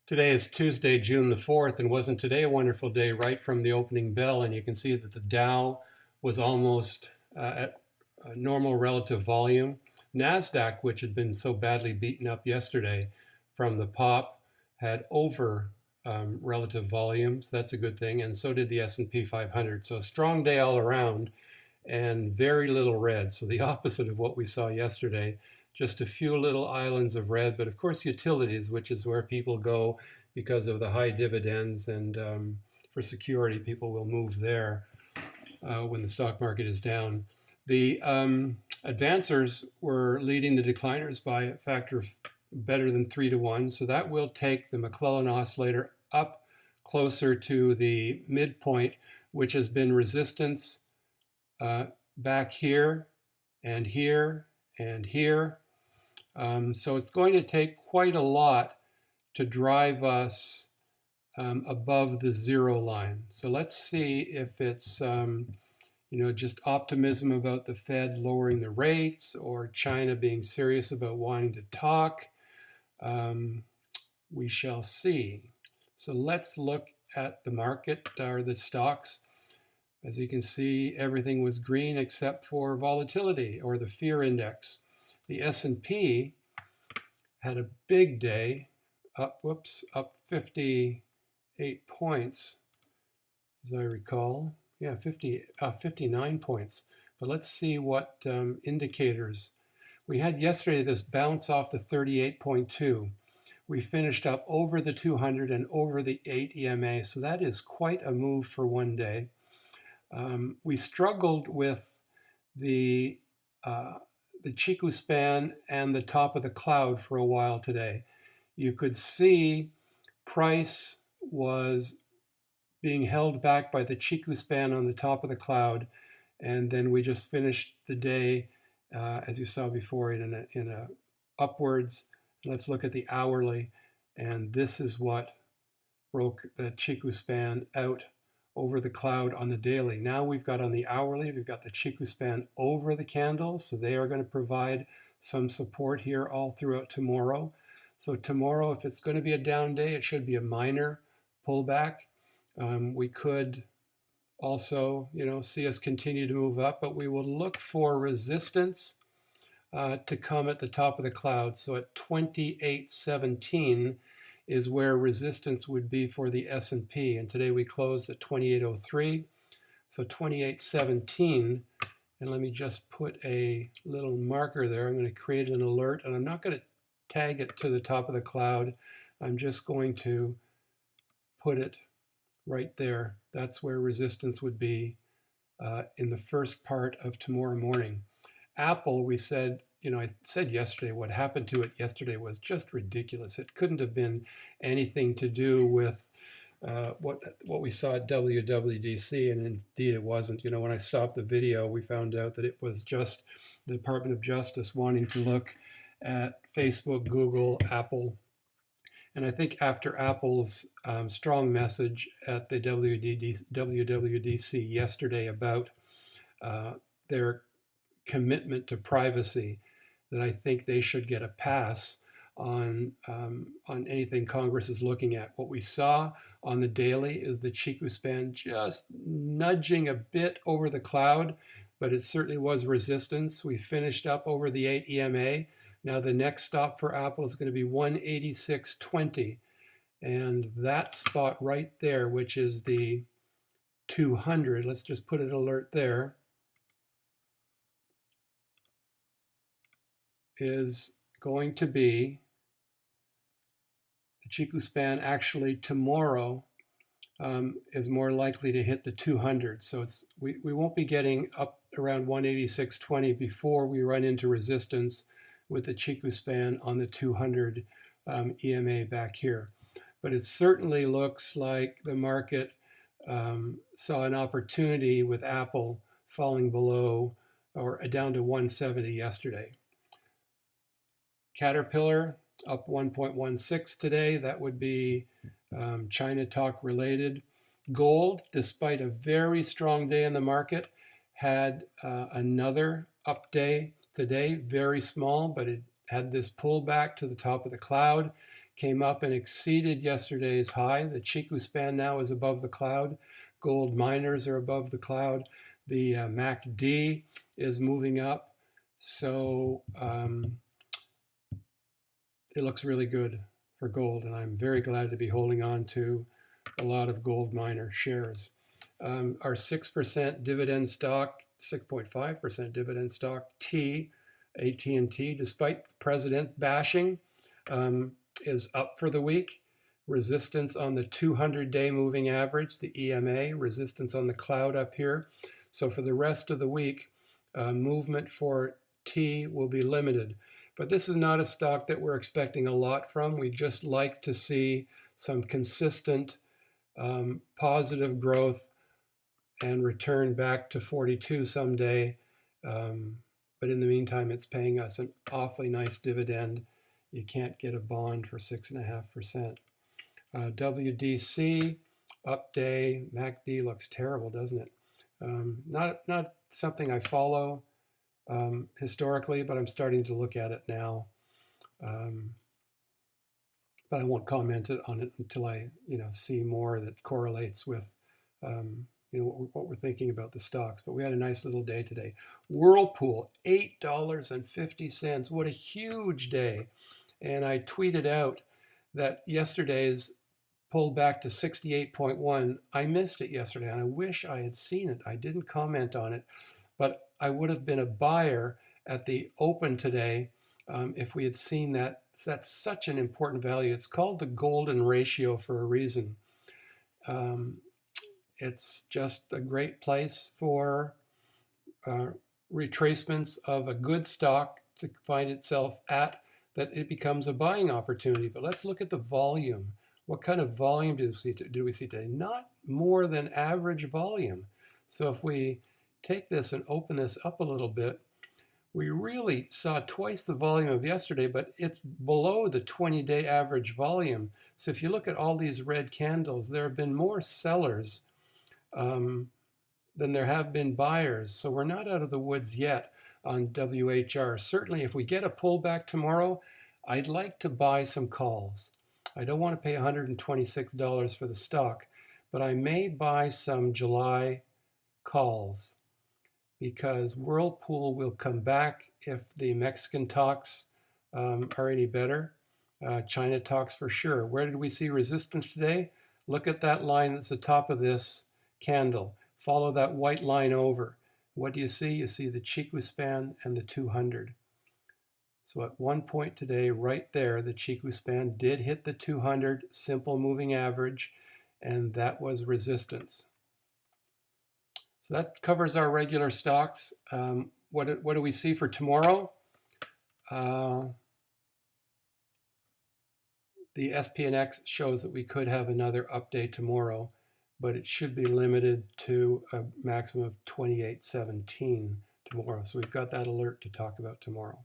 Today is Tuesday, June the 4th, and wasn't today a wonderful day right from the opening bell? And you can see that the Dow was almost at normal relative volume. NASDAQ, which had been so badly beaten up yesterday from the pop, had over relative volumes. That's a good thing, and so did the S&P 500. So a strong day all around and very little red. So the opposite of what we saw yesterday. Just a few little islands of red, but of course utilities, which is where people go because of the high dividends, and for security, people will move there when the stock market is down. The advancers were leading the decliners by a factor of better than 3 to 1, so that will take the McClellan oscillator up closer to the midpoint, which has been resistance back here and here and here. So it's going to take quite a lot to drive us above the zero line. So let's see if it's just optimism about the Fed lowering the rates or China being serious about wanting to talk. We shall see. So let's look at the market or the stocks. As you can see, everything was green except for volatility or the fear index. The S&P had a big day, up 58 points, as I recall. Yeah, 59 points. But let's see what indicators. We had yesterday this bounce off the 38.2. We finished up over the 200 and over the 8 EMA, so that is quite a move for one day. We struggled with the Chiku span and the top of the cloud for a while today. You could see price was being held back by the Chiku span on the top of the cloud, and then we just finished the day, as you saw before, in a upwards. Let's look at the hourly, and this is what broke the Chiku span out over the cloud on the daily. Now we've got on the hourly, we've got the Chiku span over the candle, so they are going to provide some support here all throughout tomorrow. So tomorrow, if it's going to be a down day, it should be a minor pullback. We could also, see us continue to move up, but we will look for resistance to come at the top of the cloud. So at 2817 is where resistance would be for the S&P. And today we closed at 2803. So 2817, and let me just put a little marker there. I'm going to create an alert, and I'm not going to tag it to the top of the cloud. I'm just going to put it right there. That's where resistance would be in the first part of tomorrow morning. Apple, we said, I said yesterday, what happened to it yesterday was just ridiculous. It couldn't have been anything to do with what we saw at WDC, and indeed it wasn't. When I stopped the video, we found out that it was just the Department of Justice wanting to look at Facebook, Google, Apple. And I think after Apple's strong message at the WWDC yesterday about their commitment to privacy, that I think they should get a pass on anything Congress is looking at. What we saw on the daily is the Chiku span just nudging a bit over the cloud, but it certainly was resistance. We finished up over the 8 EMA. Now the next stop for Apple is going to be 186.20, and that spot right there, which is the 200, let's just put an alert there, is going to be the Chiku span. Actually tomorrow is more likely to hit the 200. So we won't be getting up around 186.20 before we run into resistance with the Chiku span on the 200 EMA back here. But it certainly looks like the market saw an opportunity with Apple falling below or down to 170 yesterday. Caterpillar up 1.16 today. That would be China talk related. Gold, despite a very strong day in the market, had another up day today, very small, but it had this pullback to the top of the cloud, came up and exceeded yesterday's high. The Chiku span now is above the cloud. Gold miners are above the cloud. The MACD is moving up. So it looks really good for gold, and I'm very glad to be holding on to a lot of gold miner shares. Our 6% dividend stock, 6.5% dividend stock, AT&T, despite president bashing, is up for the week. Resistance on the 200-day moving average, the EMA, resistance on the cloud up here. So for the rest of the week, movement for T will be limited. But this is not a stock that we're expecting a lot from. We just like to see some consistent positive growth and return back to 42 someday. But in the meantime, it's paying us an awfully nice dividend. You can't get a bond for 6.5%. WDC, up day, MACD looks terrible, doesn't it? Not something I follow historically, but I'm starting to look at it now. But I won't comment on it until I, see more that correlates with, what we're thinking about the stocks. But we had a nice little day today. Whirlpool, $8.50. What a huge day. And I tweeted out that yesterday's pulled back to 68.1. I missed it yesterday, and I wish I had seen it. I didn't comment on it, but I would have been a buyer at the open today if we had seen that. That's such an important value. It's called the golden ratio for a reason. It's just a great place for retracements of a good stock to find itself at, that it becomes a buying opportunity. But let's look at the volume. What kind of volume do we see today? Not more than average volume. So if we take this and open this up a little bit, we really saw twice the volume of yesterday, but it's below the 20-day average volume. So if you look at all these red candles, there have been more sellers than there have been buyers. So we're not out of the woods yet on WHR. Certainly, if we get a pullback tomorrow, I'd like to buy some calls. I don't want to pay $126 for the stock, but I may buy some July calls because Whirlpool will come back if the Mexican talks are any better. China talks for sure. Where did we see resistance today? Look at that line that's the top of this candle. Follow that white line over. What do you see? You see the Chiku span and the 200. So at one point today, right there, the Chiku span did hit the 200 simple moving average, and that was resistance. So that covers our regular stocks. What do we see for tomorrow? The SPX shows that we could have another update tomorrow, but it should be limited to a maximum of 28.17 tomorrow. So we've got that alert to talk about tomorrow.